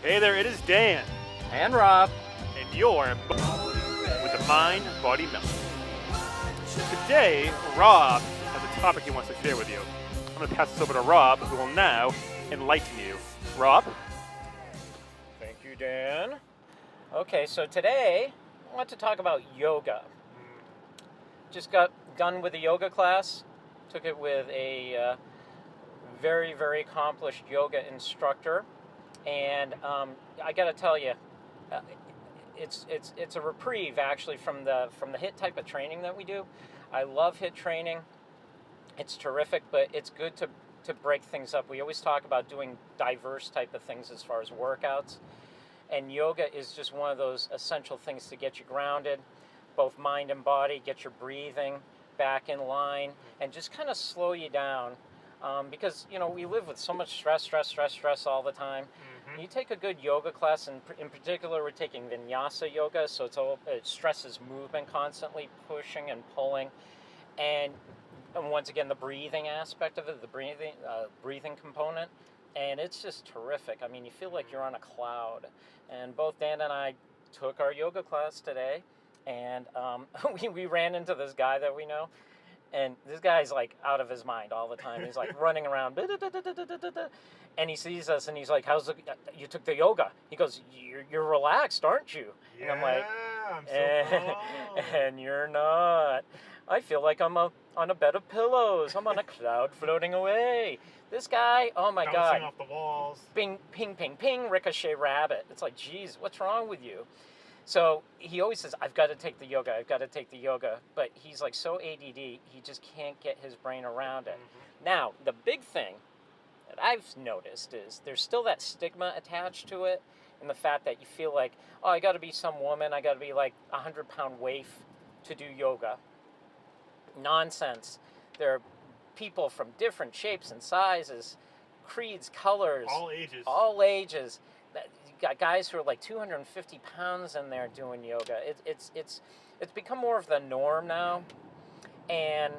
Hey there, it is Dan, And Rob. and you're with the Mind Body Melt. Today, Rob has a topic he wants to share with you. I'm going to pass this over to Rob, who will now enlighten you. Rob? Thank you, Dan. Okay, so today I want to talk about yoga. Just got done with a yoga class. Took it with a very, very accomplished yoga instructor. And I got to tell you, it's a reprieve actually from the HIIT type of training that we do. I love HIIT training. It's terrific, but it's good to break things up. We always talk about doing diverse type of things as far as workouts, and yoga is just one of those essential things to get you grounded, both mind and body, get your breathing back in line, and just kind of slow you down. Because, you know, we live with so much stress all the time. You take a good yoga class, and in particular, we're taking vinyasa yoga, so it stresses movement constantly, pushing and pulling, and once again, the breathing aspect of it, the breathing component, and it's just terrific. I mean, you feel like you're on a cloud. And both Dan and I took our yoga class today, and we ran into this guy that we know. And this guy's like out of his mind all the time. He's like running around, and he sees us, and he's like, you took the yoga?" He goes, "You're relaxed, aren't you?" Yeah, and I'm like, I'm so and you're not. I feel like I'm on a bed of pillows. I'm on a cloud floating away. This guy, oh my God. Bouncing off the walls. Bing, ping, ping, ping, ricochet rabbit. It's like, geez, what's wrong with you? So he always says, I've got to take the yoga. But he's like so ADD, he just can't get his brain around it. Now, the big thing that I've noticed is there's still that stigma attached to it, and the fact that you feel like, oh, I got to be some woman, I got to be like a 100-pound waif to do yoga. Nonsense. There are people from different shapes and sizes, creeds, colors. All ages. You got guys who are like 250 pounds in there doing yoga. It's become more of the norm now, and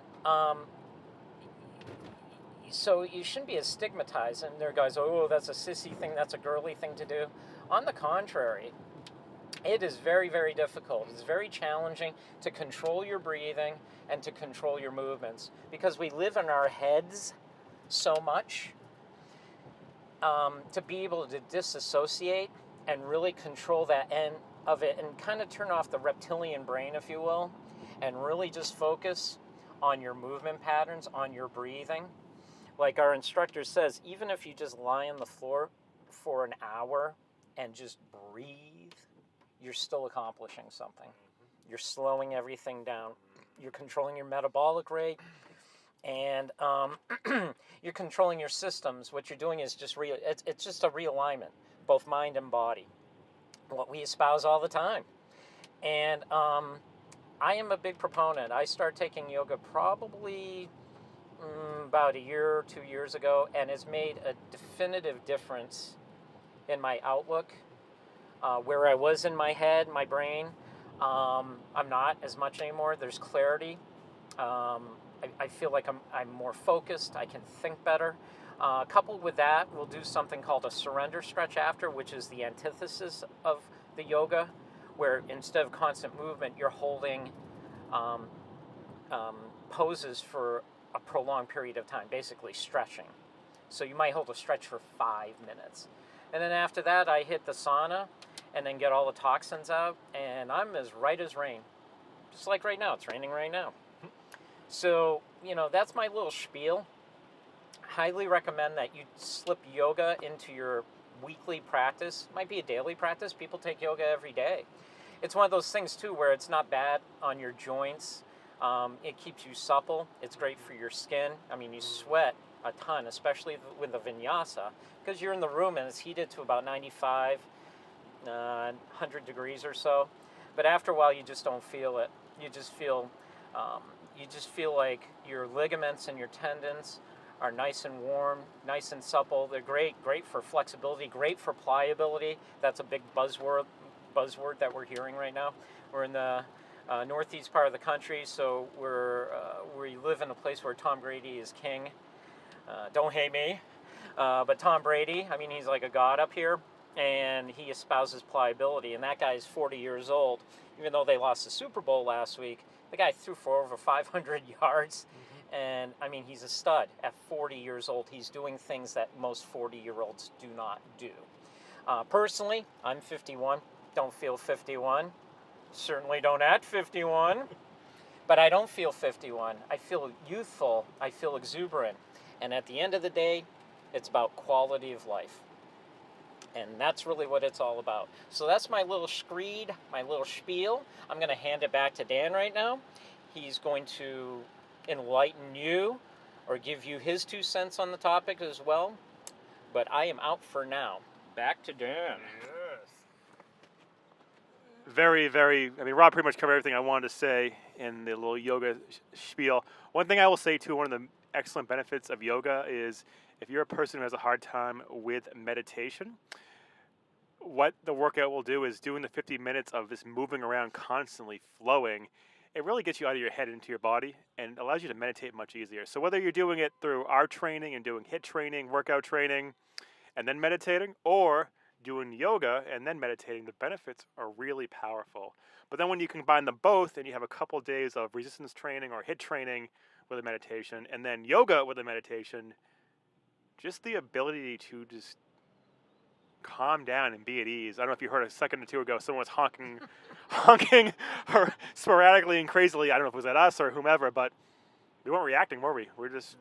so you shouldn't be as stigmatized. And there are guys, oh, that's a sissy thing, that's a girly thing to do. On the contrary, it is very, very difficult. It's very challenging to control your breathing and to control your movements because we live in our heads so much. To be able to disassociate and really control that end of it and kind of turn off the reptilian brain, if you will, and really just focus on your movement patterns, on your breathing. Like our instructor says, even if you just lie on the floor for an hour and just breathe, you're still accomplishing something. You're slowing everything down. You're controlling your metabolic rate. And you're controlling your systems. What you're doing is just it's just a realignment, both mind and body. What we espouse all the time. And I am a big proponent. I started taking yoga probably about a year or 2 years ago, and it's made a definitive difference in my outlook. Where I was in my head, my brain, I'm not as much anymore. There's clarity. I feel like I'm more focused. I can think better. Coupled with that, we'll do something called a surrender stretch after, which is the antithesis of the yoga, where instead of constant movement, you're holding poses for a prolonged period of time, basically stretching. So you might hold a stretch for 5 minutes. And then after that, I hit the sauna and then get all the toxins out, and I'm as right as rain. Just like right now. It's raining right now. So, you know, that's my little spiel. Highly recommend that you slip yoga into your weekly practice. It might be a daily practice. People take yoga every day. It's one of those things, too, where it's not bad on your joints. It keeps you supple. It's great for your skin. I mean, you sweat a ton, especially with the vinyasa, because you're in the room and it's heated to about 95, 100 degrees or so. But after a while, you just don't feel it. You just feel like your ligaments and your tendons are nice and warm, nice and supple. They're great for flexibility, great for pliability. That's a big buzzword that we're hearing right now. We're in the northeast part of the country, so we live in a place where Tom Brady is king. Don't hate me. But Tom Brady, I mean, he's like a god up here. and he espouses pliability. And that guy is 40 years old. Even though they lost the Super Bowl last week, the guy threw for over 500 yards. And I mean, he's a stud. At 40 years old, he's doing things that most 40-year-olds do not do. Personally, I'm 51. Don't feel 51. Certainly don't act 51. But I don't feel 51. I feel youthful. I feel exuberant. And at the end of the day, it's about quality of life. And that's really what it's all about. So that's my little screed, my little spiel. I'm going to hand it back to Dan right now. He's going to enlighten you or give you his 2 cents on the topic as well. But I am out for now. Back to Dan. Very, very, I mean, Rob pretty much covered everything I wanted to say in the little yoga spiel. One thing I will say, too, one of the excellent benefits of yoga is if you're a person who has a hard time with meditation, what the workout will do is doing the 50 minutes of this moving around constantly flowing, it really gets you out of your head into your body and allows you to meditate much easier. So whether you're doing it through our training and doing HIIT training, workout training, and then meditating, or doing yoga and then meditating, the benefits are really powerful. But then when you combine them both and you have a couple days of resistance training or HIIT training with a meditation and then yoga with a meditation, just the ability to just calm down and be at ease. I don't know if you heard a second or two ago, someone was honking or sporadically and crazily. I don't know if it was at us or whomever, but we weren't reacting, were we? We're just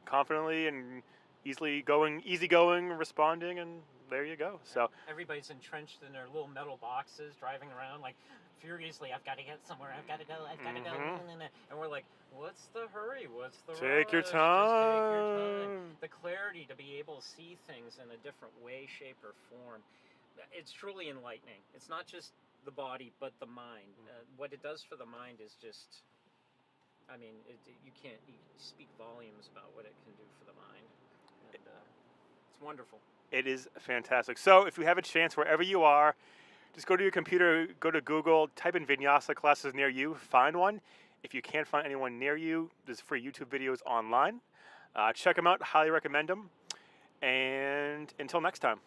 confidently and easygoing, responding, and there you go. So everybody's entrenched in their little metal boxes, driving around like furiously. I've got to get somewhere. I've got to go. I've got to go. And we're like, what's the hurry? What's the Take rush? your Just take your time. time. The clarity to be able to see things in a different way, shape, or form. It's truly enlightening. It's not just the body, but the mind. What it does for the mind is just, I mean, you speak volumes about what it can do for the mind. And, it's wonderful. It is fantastic. So if you have a chance, wherever you are, just go to your computer, go to Google, type in Vinyasa classes near you, find one. If you can't find anyone near you, there's free YouTube videos online. Check them out. Highly recommend them. And until next time.